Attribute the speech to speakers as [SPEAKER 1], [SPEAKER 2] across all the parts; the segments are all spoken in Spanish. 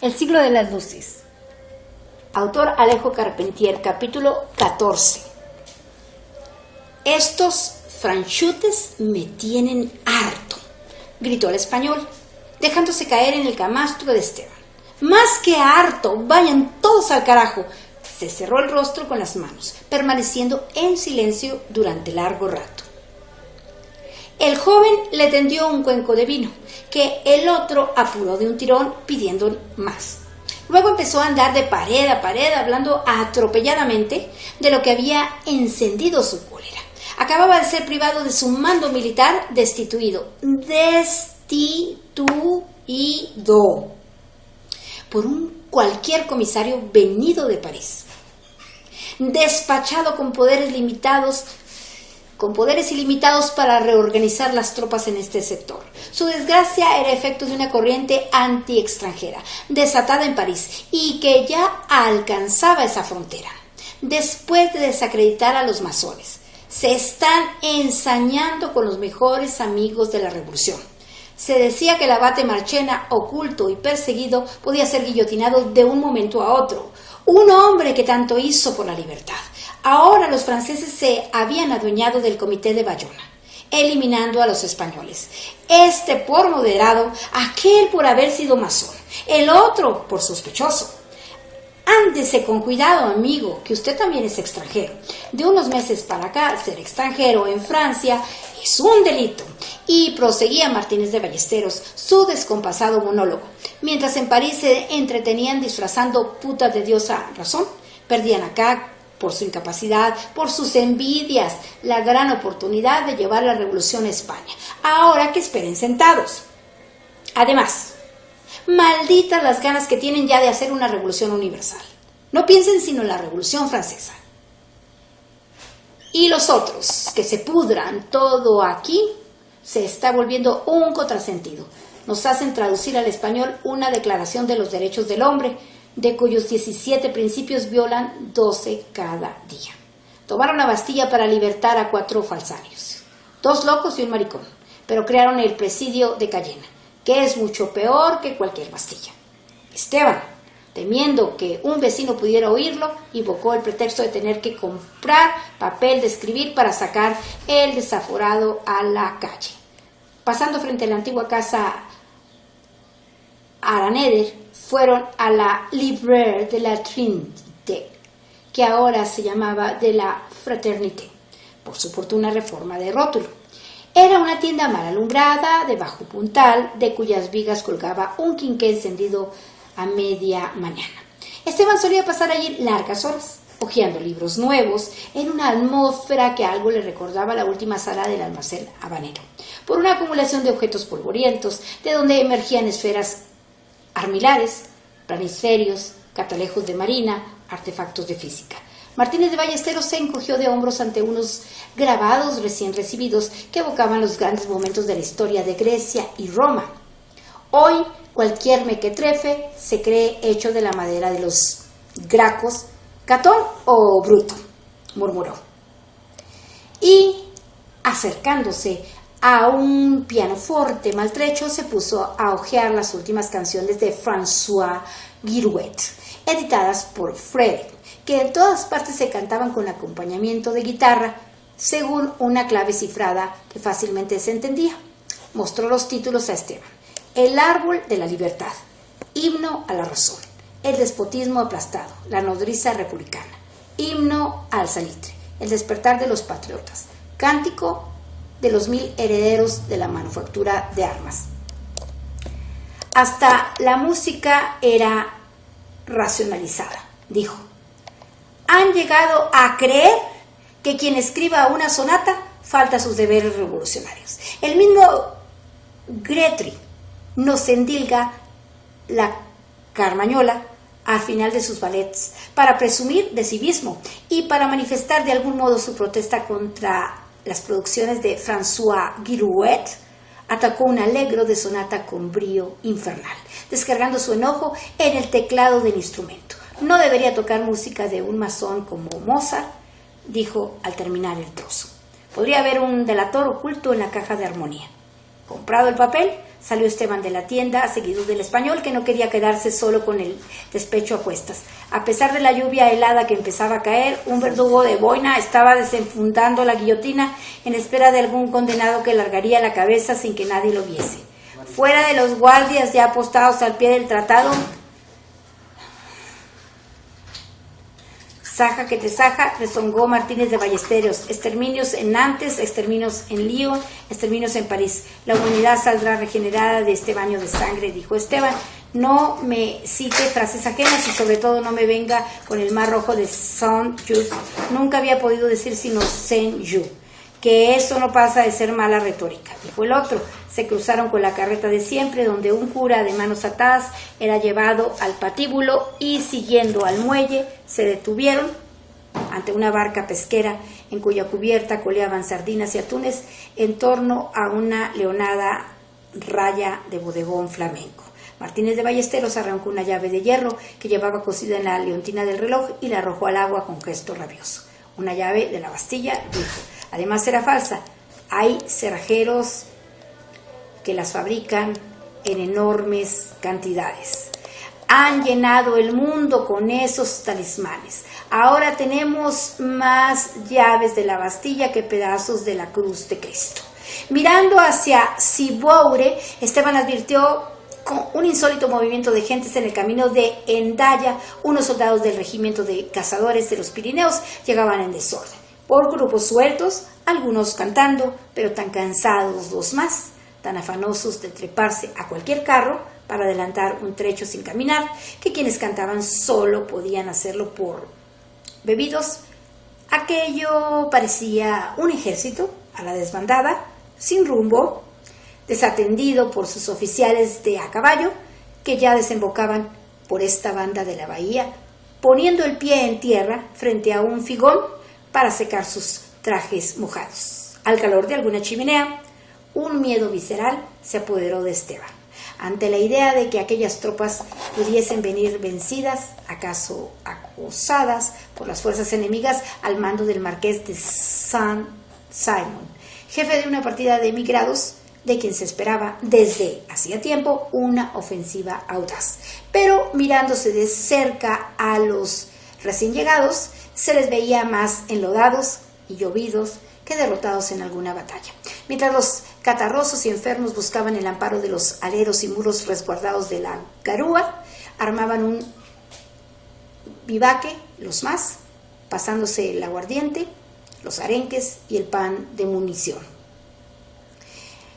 [SPEAKER 1] El siglo de las luces. Autor Alejo Carpentier, capítulo 14. Estos franchutes me tienen harto, gritó el español, dejándose caer en el camastro de Esteban. Más que harto, vayan todos al carajo. Se cerró el rostro con las manos, permaneciendo en silencio durante largo rato. El joven le tendió un cuenco de vino, que el otro apuró de un tirón pidiendo más. Luego empezó a andar de pared a pared, hablando atropelladamente de lo que había encendido su cólera. Acababa de ser privado de su mando militar, destituido por un cualquier comisario venido de París, despachado con poderes ilimitados para reorganizar las tropas en este sector. Su desgracia era efecto de una corriente anti-extranjera, desatada en París, y que ya alcanzaba esa frontera. Después de desacreditar a los masones, se están ensañando con los mejores amigos de la revolución. Se decía que el abate Marchena, oculto y perseguido, podía ser guillotinado de un momento a otro. Un hombre que tanto hizo por la libertad. Ahora los franceses se habían adueñado del comité de Bayona, eliminando a los españoles. Este por moderado, aquel por haber sido masón, el otro por sospechoso. Ándese con cuidado, amigo, que usted también es extranjero. De unos meses para acá, ser extranjero en Francia es un delito. Y proseguía Martínez de Ballesteros su descompasado monólogo. Mientras en París se entretenían disfrazando putas de diosa razón, perdían acá, por su incapacidad, por sus envidias, la gran oportunidad de llevar la revolución a España. Ahora que esperen sentados. Además, malditas las ganas que tienen ya de hacer una revolución universal. No piensen sino en la Revolución Francesa. Y los otros, que se pudran, todo aquí se está volviendo un contrasentido. Nos hacen traducir al español una declaración de los derechos del hombre, de cuyos 17 principios violan 12 cada día. Tomaron la Bastilla para libertar a 4 falsarios, 2 locos y un maricón, pero crearon el presidio de Cayena, que es mucho peor que cualquier Bastilla. Esteban, temiendo que un vecino pudiera oírlo, invocó el pretexto de tener que comprar papel de escribir para sacar el desaforado a la calle. Pasando frente a la antigua casa Araneder, fueron a la Librairie de la Trinité, que ahora se llamaba de la Fraternité, por su oportuna reforma de rótulo. Era una tienda mal alumbrada, de bajo puntal, de cuyas vigas colgaba un quinqué encendido a media mañana. Esteban solía pasar allí largas horas, hojeando libros nuevos, en una atmósfera que algo le recordaba la última sala del almacén habanero, por una acumulación de objetos polvorientos, de donde emergían esferas armilares, planisferios, catalejos de marina, artefactos de física. Martínez de Ballesteros se encogió de hombros ante unos grabados recién recibidos que evocaban los grandes momentos de la historia de Grecia y Roma. Hoy, cualquier mequetrefe se cree hecho de la madera de los gracos, Catón o Bruto, murmuró. Y, acercándose a un pianoforte maltrecho, se puso a hojear las últimas canciones de François Girouet, editadas por Frédéric, que en todas partes se cantaban con acompañamiento de guitarra, según una clave cifrada que fácilmente se entendía. Mostró los títulos a Esteban. El árbol de la libertad, himno a la razón, el despotismo aplastado, la nodriza republicana, himno al salitre, el despertar de los patriotas, cántico de los 1000 herederos de la manufactura de armas. Hasta la música era racionalizada, dijo. Han llegado a creer que quien escriba una sonata falta a sus deberes revolucionarios. El mismo Gretry nos endilga la carmañola al final de sus ballets para presumir de civismo y para manifestar de algún modo su protesta contra las producciones de François Girouet. Atacó un allegro de sonata con brío infernal, descargando su enojo en el teclado del instrumento. No debería tocar música de un masón como Mozart, dijo al terminar el trozo. Podría haber un delator oculto en la caja de armonía. Comprado el papel, Salió Esteban de la tienda, seguido del español, que no quería quedarse solo con el despecho a cuestas. A pesar de la lluvia helada que empezaba a caer, un verdugo de boina estaba desenfundando la guillotina en espera de algún condenado que largaría la cabeza sin que nadie lo viese. Fuera de los guardias ya apostados al pie del tratado, saja que te saja, rezongó Martínez de Ballesteros. Exterminios en Nantes, exterminios en Lyon, exterminios en París. La humanidad saldrá regenerada de este baño de sangre, dijo Esteban. No me cite frases ajenas y sobre todo no me venga con el mar rojo de Saint-Just. Nunca había podido decir sino Saint-Just. Que eso no pasa de ser mala retórica, dijo el otro. Se cruzaron con la carreta de siempre, donde un cura de manos atadas era llevado al patíbulo y siguiendo al muelle se detuvieron ante una barca pesquera en cuya cubierta coleaban sardinas y atunes en torno a una leonada raya de bodegón flamenco. Martínez de Ballesteros arrancó una llave de hierro que llevaba cosida en la leontina del reloj y la arrojó al agua con gesto rabioso. Una llave de la Bastilla, dijo. Además era falsa. Hay cerrajeros que las fabrican en enormes cantidades. Han llenado el mundo con esos talismanes. Ahora tenemos más llaves de la Bastilla que pedazos de la cruz de Cristo. Mirando hacia Ciboure, Esteban advirtió con un insólito movimiento de gentes en el camino de Hendaya. Unos soldados del regimiento de cazadores de los Pirineos llegaban en desorden, por grupos sueltos, algunos cantando, pero tan cansados los más, tan afanosos de treparse a cualquier carro para adelantar un trecho sin caminar, que quienes cantaban solo podían hacerlo por bebidos. Aquello parecía un ejército a la desbandada, sin rumbo, desatendido por sus oficiales de a caballo, que ya desembocaban por esta banda de la bahía, poniendo el pie en tierra frente a un figón para secar sus trajes mojados. Al calor de alguna chimenea, un miedo visceral se apoderó de Esteban. Ante la idea de que aquellas tropas pudiesen venir vencidas, acaso acosadas por las fuerzas enemigas al mando del marqués de Saint-Simon, jefe de una partida de emigrados, de quien se esperaba desde hacía tiempo una ofensiva audaz. Pero mirándose de cerca a los recién llegados, se les veía más enlodados y llovidos que derrotados en alguna batalla. Mientras los catarrosos y enfermos buscaban el amparo de los aleros y muros resguardados de la garúa, armaban un vivaque, los más, pasándose el aguardiente, los arenques y el pan de munición.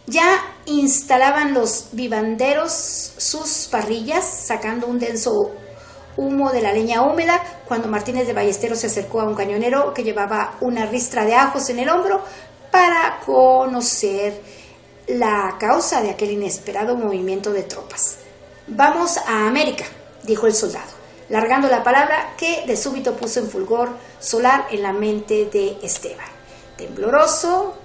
[SPEAKER 1] Ya instalaban los vivanderos sus parrillas, sacando un denso humo de la leña húmeda, cuando Martínez de Ballesteros se acercó a un cañonero que llevaba una ristra de ajos en el hombro para conocer la causa de aquel inesperado movimiento de tropas. «Vamos a América», dijo el soldado, largando la palabra que de súbito puso en fulgor solar en la mente de Esteban. Tembloroso,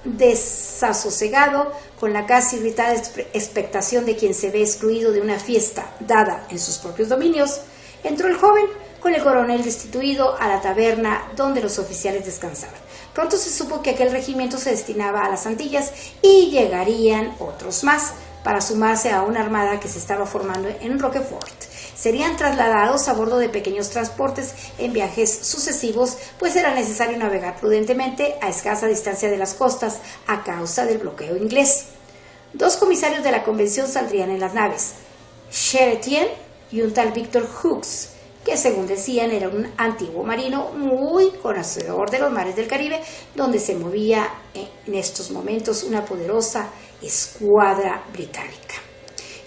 [SPEAKER 1] desasosegado, con la casi irritada expectación de quien se ve excluido de una fiesta dada en sus propios dominios, entró el joven con el coronel destituido a la taberna donde los oficiales descansaban. Pronto se supo que aquel regimiento se destinaba a las Antillas y llegarían otros más para sumarse a una armada que se estaba formando en Roquefort. Serían trasladados a bordo de pequeños transportes en viajes sucesivos, pues era necesario navegar prudentemente a escasa distancia de las costas a causa del bloqueo inglés. 2 comisarios de la convención saldrían en las naves, Cheretier y un tal Victor Hooks, que según decían era un antiguo marino muy conocedor de los mares del Caribe, donde se movía en estos momentos una poderosa escuadra británica.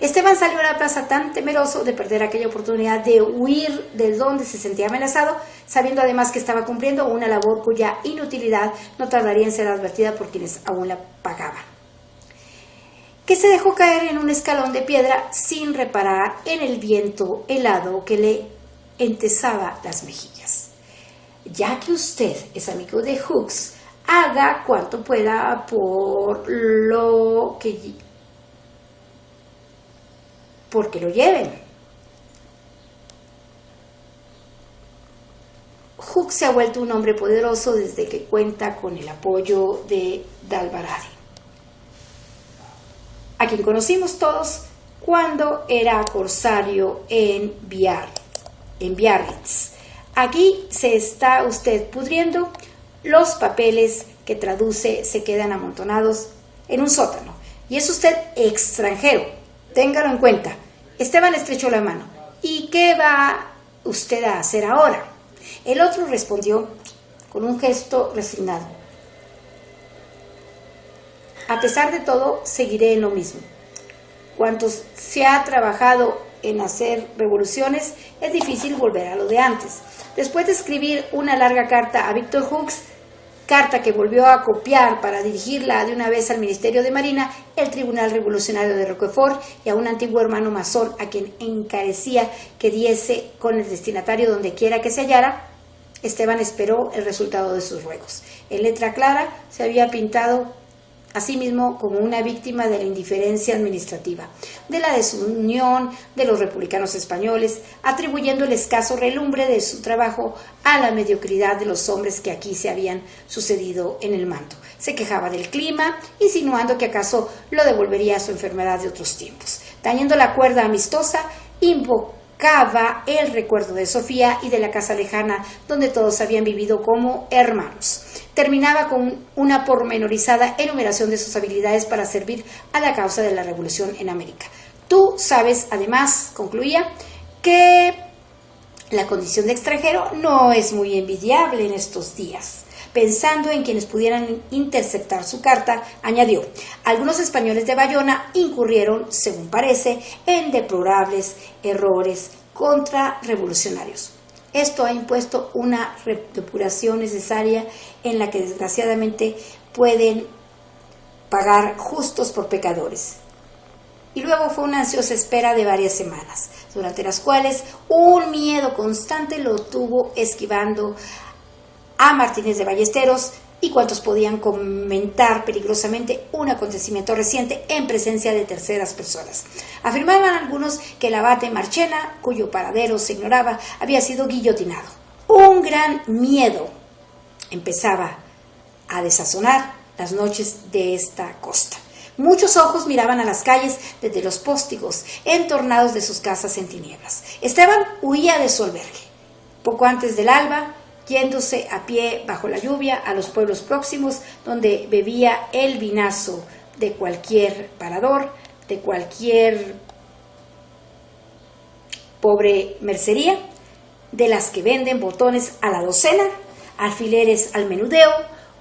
[SPEAKER 1] Esteban salió a la plaza tan temeroso de perder aquella oportunidad de huir de donde se sentía amenazado, sabiendo además que estaba cumpliendo una labor cuya inutilidad no tardaría en ser advertida por quienes aún la pagaban, que se dejó caer en un escalón de piedra sin reparar en el viento helado que le entesaba las mejillas. «Ya que usted es amigo de Hooks, haga cuanto pueda porque lo lleven». Hooks se ha vuelto un hombre poderoso desde que cuenta con el apoyo de D'Albaradi. a quien conocimos todos cuando era corsario en Biarritz. Aquí se está usted pudriendo, los papeles que traduce se quedan amontonados en un sótano. Y es usted extranjero, téngalo en cuenta. Esteban estrechó la mano. ¿Y qué va usted a hacer ahora? El otro respondió con un gesto resignado. A pesar de todo, seguiré en lo mismo. Cuanto se ha trabajado en hacer revoluciones, es difícil volver a lo de antes. Después de escribir una larga carta a Victor Hux, carta que volvió a copiar para dirigirla de una vez al Ministerio de Marina, el Tribunal Revolucionario de Roquefort y a un antiguo hermano masón a quien encarecía que diese con el destinatario donde quiera que se hallara, Esteban esperó el resultado de sus ruegos. En letra clara se había pintado a sí mismo como una víctima de la indiferencia administrativa, de la desunión de los republicanos españoles, atribuyendo el escaso relumbre de su trabajo a la mediocridad de los hombres que aquí se habían sucedido en el mando. Se quejaba del clima, insinuando que acaso lo devolvería a su enfermedad de otros tiempos. Tañendo la cuerda amistosa, invocaba el recuerdo de Sofía y de la casa lejana donde todos habían vivido como hermanos. Terminaba con una pormenorizada enumeración de sus habilidades para servir a la causa de la revolución en América. Tú sabes, además, concluía, que la condición de extranjero no es muy envidiable en estos días. Pensando en quienes pudieran interceptar su carta, añadió: algunos españoles de Bayona incurrieron, según parece, en deplorables errores contrarrevolucionarios. Esto ha impuesto una depuración necesaria en la que desgraciadamente pueden pagar justos por pecadores. Y luego fue una ansiosa espera de varias semanas, durante las cuales un miedo constante lo tuvo esquivando a Martínez de Ballesteros y cuantos podían comentar peligrosamente un acontecimiento reciente en presencia de terceras personas. Afirmaban algunos que el abate Marchena, cuyo paradero se ignoraba, había sido guillotinado. Un gran miedo empezaba a desazonar las noches de esta costa. Muchos ojos miraban a las calles desde los póstigos, entornados de sus casas en tinieblas. Esteban huía de su albergue. Poco antes del alba, yéndose a pie bajo la lluvia a los pueblos próximos, donde bebía el vinazo de cualquier parador, de cualquier pobre mercería, de las que venden botones a la docena, alfileres al menudeo,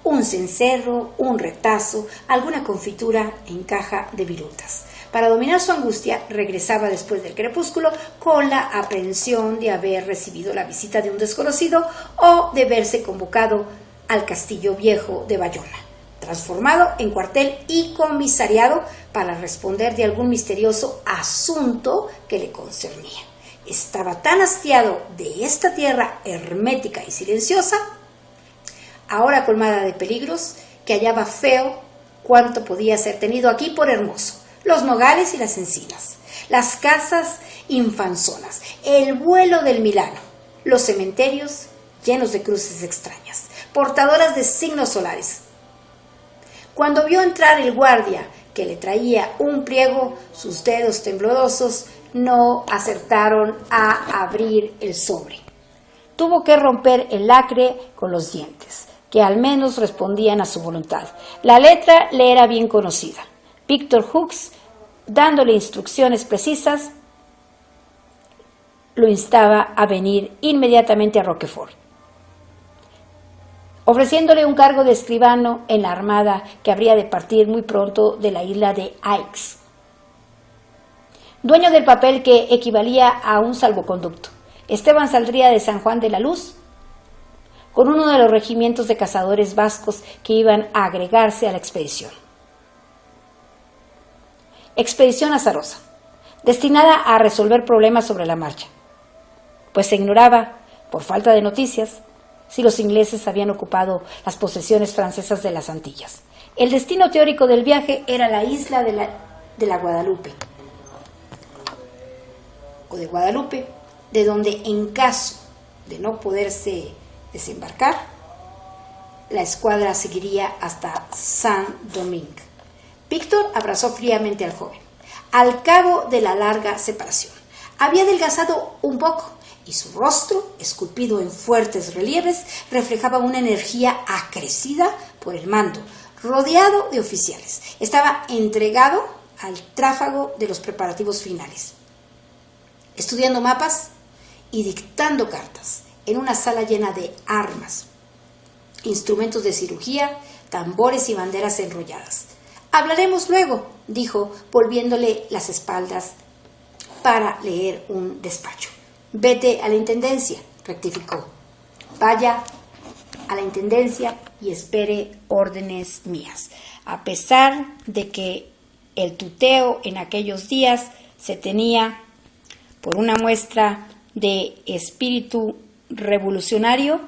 [SPEAKER 1] un cencerro, un retazo, alguna confitura en caja de virutas. Para dominar su angustia, regresaba después del crepúsculo con la aprehensión de haber recibido la visita de un desconocido o de verse convocado al castillo viejo de Bayona, transformado en cuartel y comisariado para responder de algún misterioso asunto que le concernía. Estaba tan hastiado de esta tierra hermética y silenciosa, ahora colmada de peligros, que hallaba feo cuanto podía ser tenido aquí por hermoso: los nogales y las encinas, las casas infanzonas, el vuelo del Milano, los cementerios llenos de cruces extrañas, portadoras de signos solares. Cuando vio entrar el guardia que le traía un pliego, sus dedos temblorosos no acertaron a abrir el sobre. Tuvo que romper el lacre con los dientes, que al menos respondían a su voluntad. La letra le era bien conocida. Victor Hux, dándole instrucciones precisas, lo instaba a venir inmediatamente a Roquefort, ofreciéndole un cargo de escribano en la armada que habría de partir muy pronto de la isla de Aix, dueño del papel que equivalía a un salvoconducto. Esteban saldría de San Juan de la Luz con uno de los regimientos de cazadores vascos que iban a agregarse a la expedición. Expedición azarosa, destinada a resolver problemas sobre la marcha, pues se ignoraba, por falta de noticias, si los ingleses habían ocupado las posesiones francesas de las Antillas. El destino teórico del viaje era la isla de la Guadalupe, o de Guadalupe, de donde, en caso de no poderse desembarcar, la escuadra seguiría hasta Saint-Domingue. Víctor abrazó fríamente al joven. Al cabo de la larga separación, había adelgazado un poco y su rostro, esculpido en fuertes relieves, reflejaba una energía acrecida por el mando, rodeado de oficiales. Estaba entregado al tráfago de los preparativos finales, estudiando mapas y dictando cartas en una sala llena de armas, instrumentos de cirugía, tambores y banderas enrolladas. Hablaremos luego, dijo, volviéndole las espaldas para leer un despacho. Vete a la intendencia, rectificó. Vaya a la intendencia y espere órdenes mías. A pesar de que el tuteo en aquellos días se tenía por una muestra de espíritu revolucionario,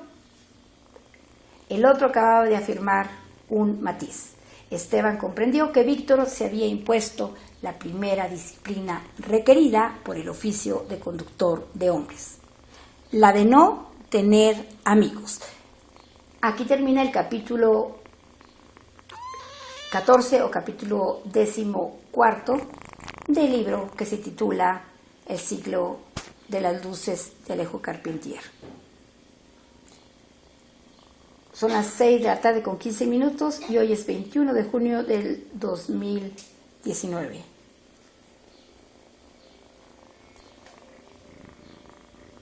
[SPEAKER 1] el otro acababa de afirmar un matiz. Esteban comprendió que Víctor se había impuesto la primera disciplina requerida por el oficio de conductor de hombres, la de no tener amigos. Aquí termina el capítulo 14 o capítulo 14 del libro que se titula El siglo de las luces de Alejo Carpentier. Son las 6 de la tarde con 15 minutos y hoy es 21 de junio del 2019.